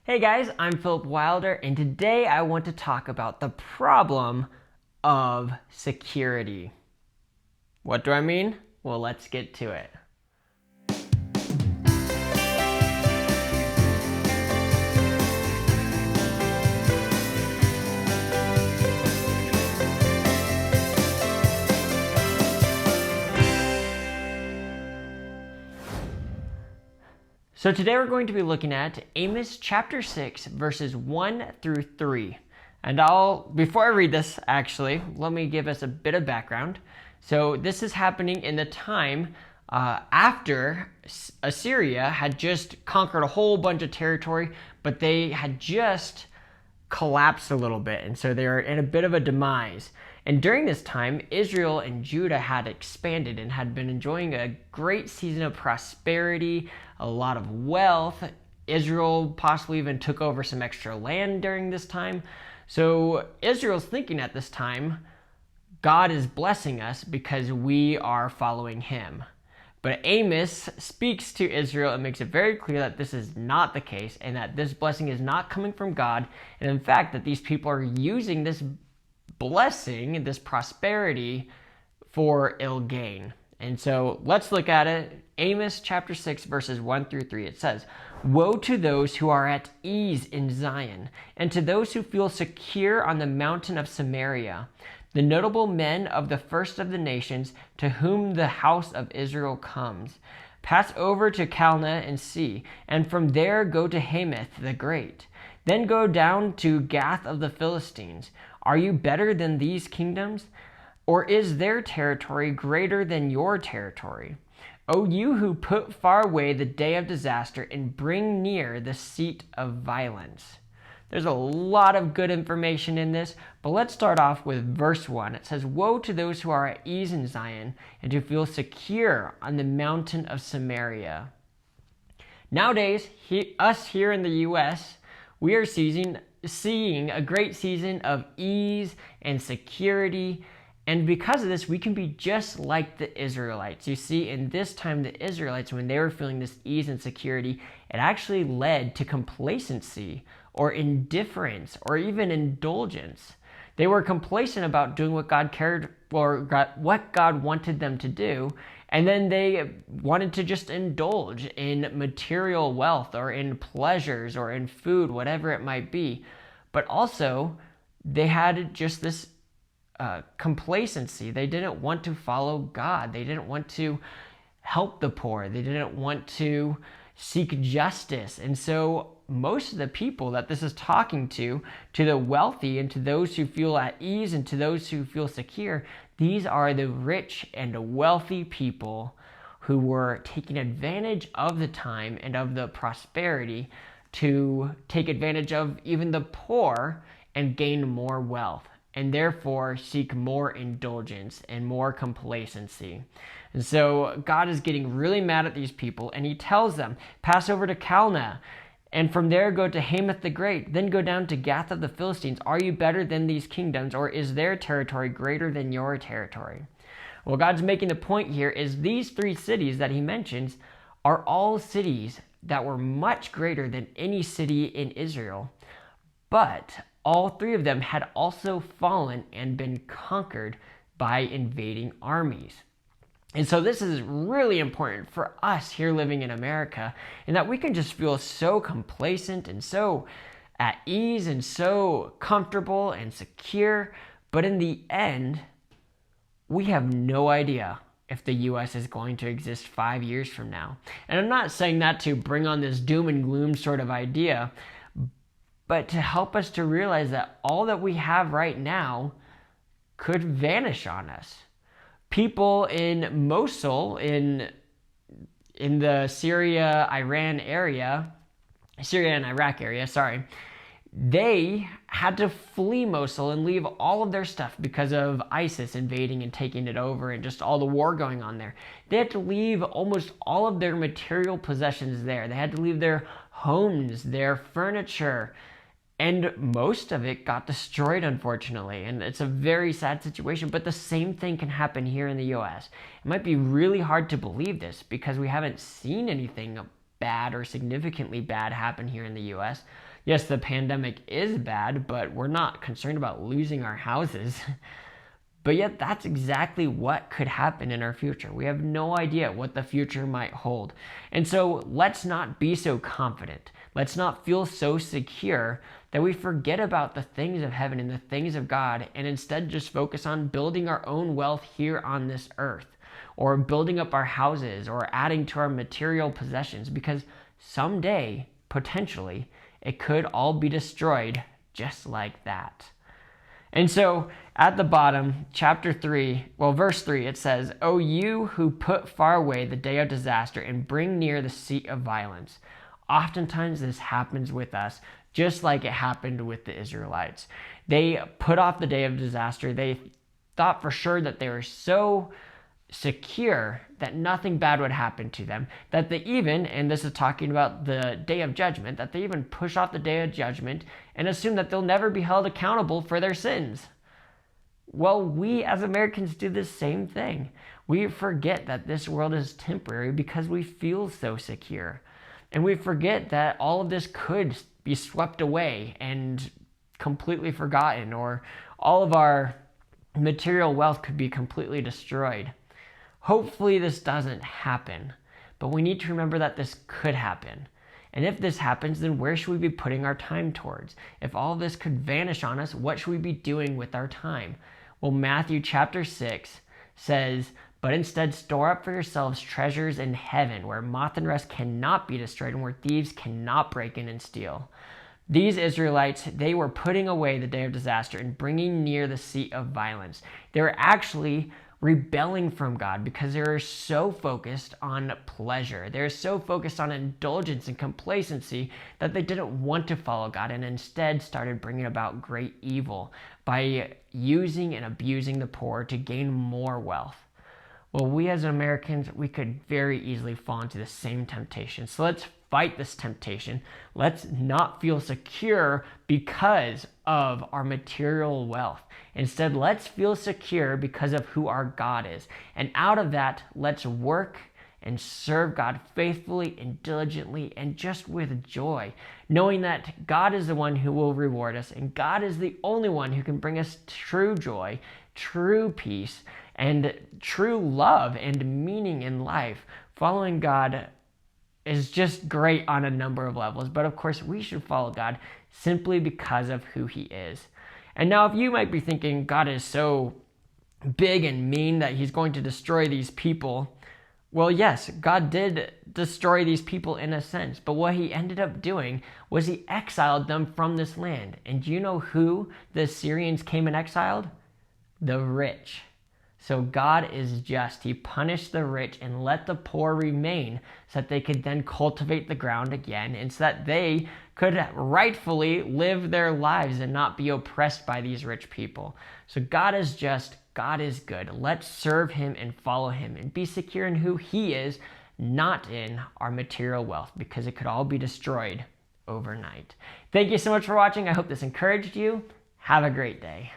Hey guys, I'm Philip Wilder, and today I want to talk about the problem of security. What do I mean? Well, let's get to it. So today we're going to be looking at Amos chapter 6, verses 1 through 3. And before I read this, actually, let me give us a bit of background. So this is happening in the time after Assyria had just conquered a whole bunch of territory, but they had just collapsed a little bit, and so they're in a bit of a demise. And during this time, Israel and Judah had expanded and had been enjoying a great season of prosperity, a lot of wealth. Israel possibly even took over some extra land during this time. So Israel's thinking at this time, God is blessing us because we are following him. But Amos speaks to Israel and makes it very clear that this is not the case, and that this blessing is not coming from God, and in fact that these people are using this blessing, this prosperity, for ill gain. And so let's look at it. Amos chapter 6 verses 1 through 3. It says, "Woe to those who are at ease in Zion, and to those who feel secure on the mountain of Samaria, the notable men of the first of the nations, to whom the house of Israel comes. Pass over to Calneh and see, and from there go to Hamath the Great. Then go down to Gath of the Philistines. Are you better than these kingdoms? Or is their territory greater than your territory? O you who put far away the day of disaster and bring near the seat of violence." There's a lot of good information in this, but let's start off with verse 1. It says, "Woe to those who are at ease in Zion and who feel secure on the mountain of Samaria." Nowadays, us here in the U.S., we are seeing a great season of ease and security. And because of this, we can be just like the Israelites. You see, in this time, the Israelites, when they were feeling this ease and security, it actually led to complacency or indifference or even indulgence. They were complacent about doing what God cared or what God wanted them to do, and then they wanted to just indulge in material wealth or in pleasures or in food, whatever it might be. But also, they had just this complacency. They didn't want to follow God. They didn't want to help the poor. They didn't want to seek justice. And so most of the people that this is talking to the wealthy and to those who feel at ease and to those who feel secure, these are the rich and wealthy people who were taking advantage of the time and of the prosperity to take advantage of even the poor and gain more wealth, and therefore seek more indulgence and more complacency. And so God is getting really mad at these people, and he tells them, pass over to Calneh, and from there go to Hamath the Great, then go down to Gath of the Philistines. Are you better than these kingdoms, or is their territory greater than your territory? Well, God's making the point here is these three cities that he mentions are all cities that were much greater than any city in Israel, but all three of them had also fallen and been conquered by invading armies. And so this is really important for us here living in America, in that we can just feel so complacent and so at ease and so comfortable and secure, but in the end, we have no idea if the U.S. is going to exist 5 years from now. And I'm not saying that to bring on this doom and gloom sort of idea, but to help us to realize that all that we have right now could vanish on us. People in Mosul, in the Syria and Iraq area, they had to flee Mosul and leave all of their stuff because of ISIS invading and taking it over and just all the war going on there. They had to leave almost all of their material possessions there. They had to leave their homes, their furniture, and most of it got destroyed, unfortunately. And it's a very sad situation, but the same thing can happen here in the US. It might be really hard to believe this because we haven't seen anything bad or significantly bad happen here in the US. Yes, the pandemic is bad, but we're not concerned about losing our houses. But yet that's exactly what could happen in our future. We have no idea what the future might hold. And so let's not be so confident. Let's not feel so secure that we forget about the things of heaven and the things of God, and instead just focus on building our own wealth here on this earth, or building up our houses, or adding to our material possessions, because someday, potentially, it could all be destroyed just like that. And so at the bottom, verse 3, it says, "O you who put far away the day of disaster and bring near the seat of violence." Oftentimes this happens with us, just like it happened with the Israelites. They put off the day of disaster. They thought for sure that they were so secure that nothing bad would happen to them, that they even, and this is talking about the day of judgment, that they even push off the day of judgment and assume that they'll never be held accountable for their sins. Well, we as Americans do the same thing. We forget that this world is temporary because we feel so secure. And we forget that all of this could be swept away and completely forgotten, or all of our material wealth could be completely destroyed. Hopefully this doesn't happen, but we need to remember that this could happen. And if this happens, then where should we be putting our time towards? If all of this could vanish on us, what should we be doing with our time? Well, Matthew chapter 6 says, "But instead store up for yourselves treasures in heaven, where moth and rust cannot be destroyed and where thieves cannot break in and steal." These Israelites, they were putting away the day of disaster and bringing near the seat of violence. They were actually rebelling from God because they were so focused on pleasure. They were so focused on indulgence and complacency that they didn't want to follow God, and instead started bringing about great evil by using and abusing the poor to gain more wealth. Well, we as Americans, we could very easily fall into the same temptation. So let's fight this temptation. Let's not feel secure because of our material wealth. Instead, let's feel secure because of who our God is. And out of that, let's work and serve God faithfully and diligently and just with joy, knowing that God is the one who will reward us, and God is the only one who can bring us true joy, true peace, and true love and meaning in life. Following God is just great on a number of levels, but of course we should follow God simply because of who he is. And now if you might be thinking God is so big and mean that he's going to destroy these people, well, yes, God did destroy these people in a sense, but what he ended up doing was he exiled them from this land. And do you know who the Assyrians came and exiled? The rich. So God is just. He punished the rich and let the poor remain so that they could then cultivate the ground again, and so that they could rightfully live their lives and not be oppressed by these rich people. So God is just. God is good. Let's serve him and follow him and be secure in who he is, not in our material wealth, because it could all be destroyed overnight. Thank you so much for watching. I hope this encouraged you. Have a great day.